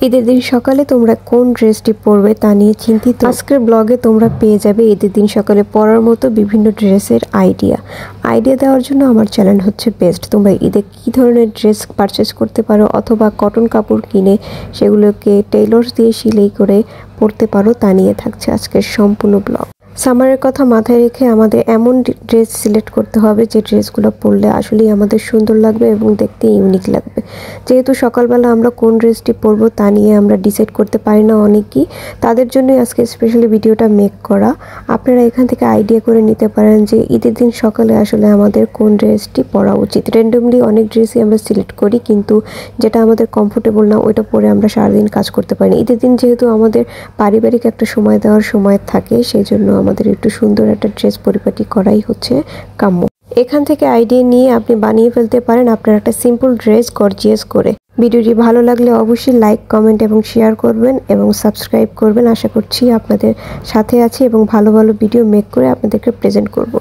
ঈদের দিন সকালে তোমরা কোন ড্রেসটি পরবে তা নিয়ে চিন্তিত? আজকের ব্লগে তোমরা পেয়ে যাবে ঈদের দিন সকালে পরার মতো বিভিন্ন ড্রেসের আইডিয়া দেওয়ার জন্য আমার চ্যানেল হচ্ছে বেস্ট। তোমরা ঈদে কী ধরনের ড্রেস পারচেস করতে পারো অথবা কটন কাপড় কিনে সেগুলোকে টেইলর্স দিয়ে সেলাই করে পরতে পারো তা নিয়ে থাকছে আজকের সম্পূর্ণ ব্লগ। সামারের কথা মাথায় রেখে আমাদের এমন ড্রেস সিলেক্ট করতে হবে যে ড্রেসগুলো পরলে আসলেই আমাদের সুন্দর লাগবে এবং দেখতে ইউনিক লাগবে। যেহেতু সকালবেলা আমরা কোন ড্রেসটি পরবো তা নিয়ে আমরা ডিসাইড করতে পারি না অনেকেই, তাদের জন্যই আজকে স্পেশালি ভিডিওটা মেক করা। আপনারা এখান থেকে আইডিয়া করে নিতে পারেন যে ঈদের দিন সকালে আসলে আমাদের কোন ড্রেসটি পরা উচিত। র্যান্ডমলি অনেক ড্রেসই আমরা সিলেক্ট করি, কিন্তু যেটা আমাদের কমফোর্টেবল না ওইটা পরে আমরা সারাদিন কাজ করতে পারি না। ঈদের দিন যেহেতু আমাদের পারিবারিক একটা সময় দেওয়ার সময় থাকে, সেই জন্য আমাদের একটু সুন্দর একটা ড্রেস পরিপাটি করাই হচ্ছে কাম্য। এখান থেকে আইডিয়া নিয়ে আপনি বানিয়ে ফেলতে পারেন আপনার একটা সিম্পল ড্রেস গর্জিয়াস করে। ভিডিওটি ভালো লাগলে অবশ্যই লাইক, কমেন্ট এবং শেয়ার করবেন এবং সাবস্ক্রাইব করবেন। আশা করছি আপনাদের সাথে আছি এবং ভালো ভালো ভিডিও মেক করে আপনাদেরকে প্রেজেন্ট করব।